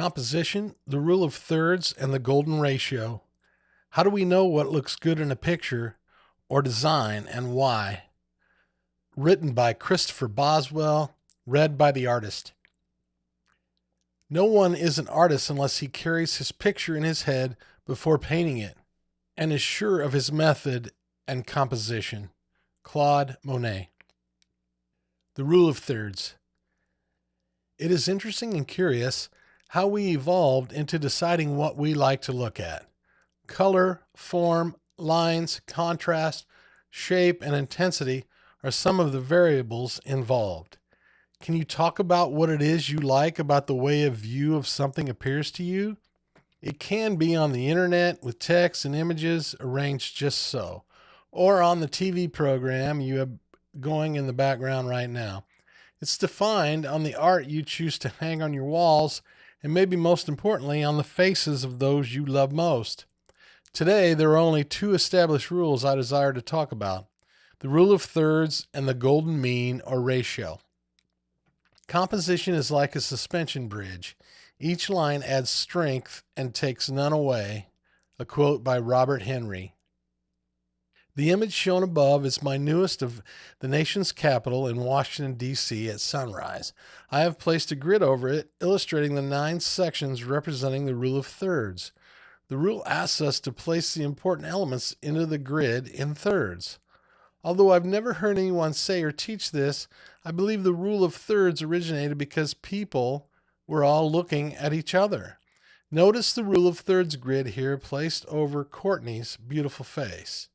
Composition, the rule of thirds, and the golden ratio. How do we know what looks good in a picture or design and why? Written by Christopher Boswell, read by the artist. No one is an artist unless he carries his picture in his head before painting it and is sure of his method and composition. Claude Monet. The rule of thirds. It is interesting and curious how we evolved into deciding what we like to look at. Color, form, lines, contrast, shape, and intensity are some of the variables involved. Can you talk about what it is you like about the way a view of something appears to you? It can be on the internet with text and images arranged just so, or on the TV program you have going in the background right now. It's defined on the art you choose to hang on your walls, and maybe most importantly, on the faces of those you love most. Today, there are only two established rules I desire to talk about: the rule of thirds and the golden mean or ratio. Composition is like a suspension bridge. Each line adds strength and takes none away. A quote by Robert Henry. The image shown above is my newest of the nation's capital in Washington, D.C. at sunrise. I have placed a grid over it, illustrating the 9 sections representing the rule of thirds. The rule asks us to place the important elements into the grid in thirds. Although I've never heard anyone say or teach this, I believe the rule of thirds originated because people were all looking at each other. Notice the rule of thirds grid here placed over Courtney's beautiful face.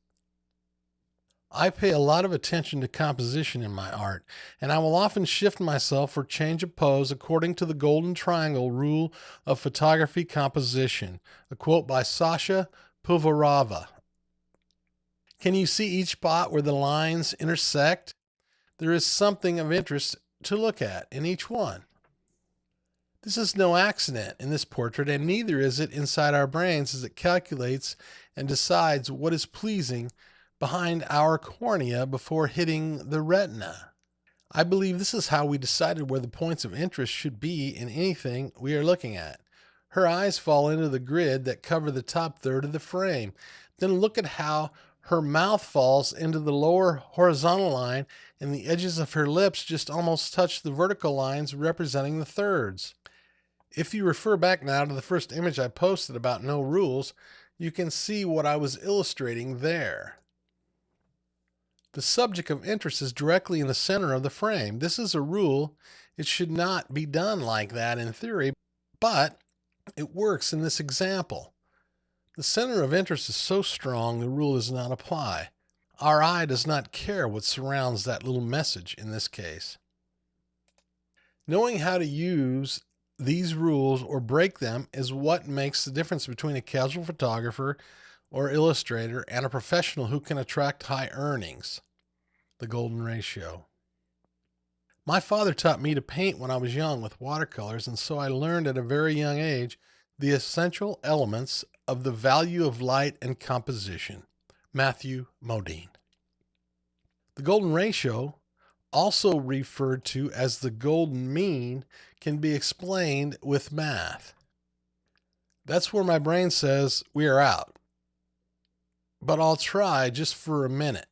I pay a lot of attention to composition in my art, and I will often shift myself or change a pose according to the golden triangle rule of photography composition. A quote by Sasha Puvarova. Can you see each spot where the lines intersect? There is something of interest to look at in each one. This is no accident in this portrait, and neither is it inside our brains as it calculates and decides what is pleasing behind our cornea before hitting the retina. I believe this is how we decided where the points of interest should be in anything we are looking at. Her eyes fall into the grid that cover the top third of the frame. Then look at how her mouth falls into the lower horizontal line, and the edges of her lips just almost touch the vertical lines representing the thirds. If you refer back now to the first image I posted about no rules, you can see what I was illustrating there. The subject of interest is directly in the center of the frame. This is a rule. It should not be done like that in theory, but it works in this example. The center of interest is so strong the rule does not apply. Our eye does not care what surrounds that little message in this case. Knowing how to use these rules or break them is what makes the difference between a casual photographer or illustrator and a professional who can attract high earnings. The golden ratio. My father taught me to paint when I was young with watercolors, and so I learned at a very young age the essential elements of the value of light and composition. Matthew Modine. The golden ratio, also referred to as the golden mean, can be explained with math. That's where my brain says we are out. But I'll try just for a minute.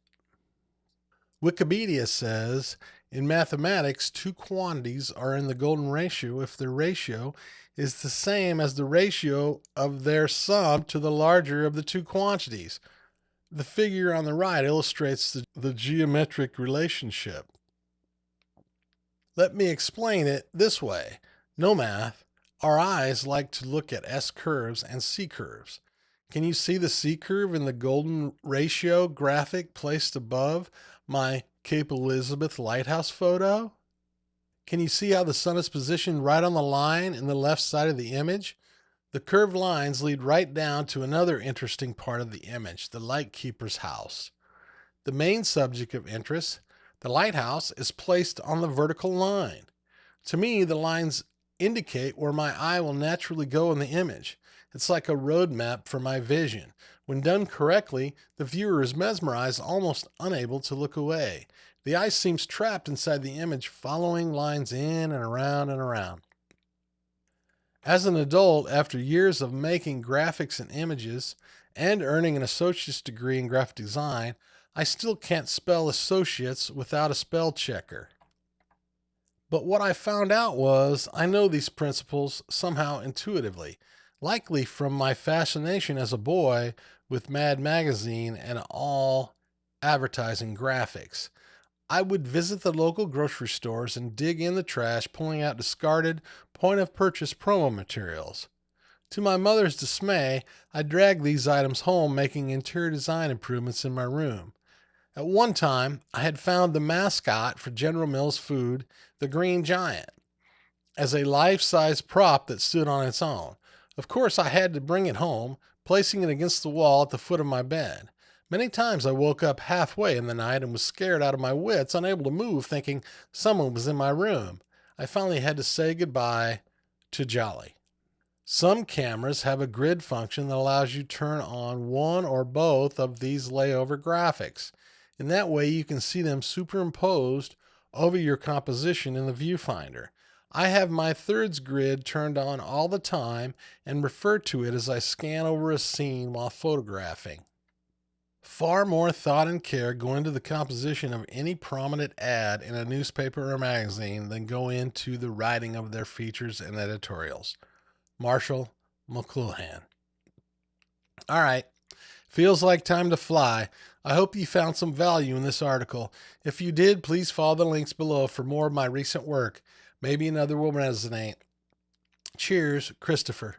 Wikipedia says, in mathematics, two quantities are in the golden ratio if their ratio is the same as the ratio of their sum to the larger of the two quantities. The figure on the right illustrates the geometric relationship. Let me explain it this way. No math. Our eyes like to look at S curves and C curves. Can you see the C curve in the golden ratio graphic placed above my Cape Elizabeth lighthouse photo? Can you see how the sun is positioned right on the line in the left side of the image? The curved lines lead right down to another interesting part of the image, the lightkeeper's house. The main subject of interest, the lighthouse, is placed on the vertical line. To me, the lines indicate where my eye will naturally go in the image. It's like a road map for my vision. When done correctly, the viewer is mesmerized, almost unable to look away. The eye seems trapped inside the image, following lines in and around and around. As an adult, after years of making graphics and images and earning an associate's degree in graphic design, I still can't spell associates without a spell checker. But what I found out was I know these principles somehow intuitively, likely from my fascination as a boy with Mad Magazine and all advertising graphics. I would visit the local grocery stores and dig in the trash, pulling out discarded point of purchase promo materials. To my mother's dismay, I dragged these items home, making interior design improvements in my room. At one time, I had found the mascot for General Mills food, the Green Giant, as a life-size prop that stood on its own. Of course, I had to bring it home, placing it against the wall at the foot of my bed. Many times I woke up halfway in the night and was scared out of my wits, unable to move, thinking someone was in my room. I finally had to say goodbye to Jolly. Some cameras have a grid function that allows you to turn on one or both of these layover graphics. In that way, you can see them superimposed over your composition in the viewfinder. I have my thirds grid turned on all the time and refer to it as I scan over a scene while photographing. Far more thought and care go into the composition of any prominent ad in a newspaper or magazine than go into the writing of their features and editorials. Marshall McLuhan. All right. Feels like time to fly. I hope you found some value in this article. If you did, please follow the links below for more of my recent work. Maybe another will resonate. Cheers, Christopher.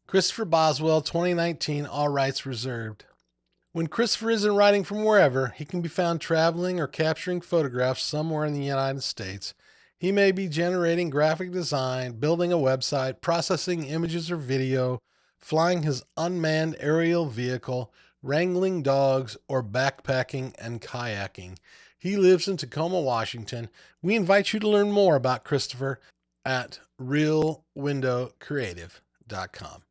Christopher Boswell, 2019, all rights reserved. When Christopher isn't writing from wherever, he can be found traveling or capturing photographs somewhere in the United States. He may be generating graphic design, building a website, processing images or video, flying his unmanned aerial vehicle, wrangling dogs, or backpacking and kayaking. He lives in Tacoma, Washington. We invite you to learn more about Christopher at realwindowcreative.com.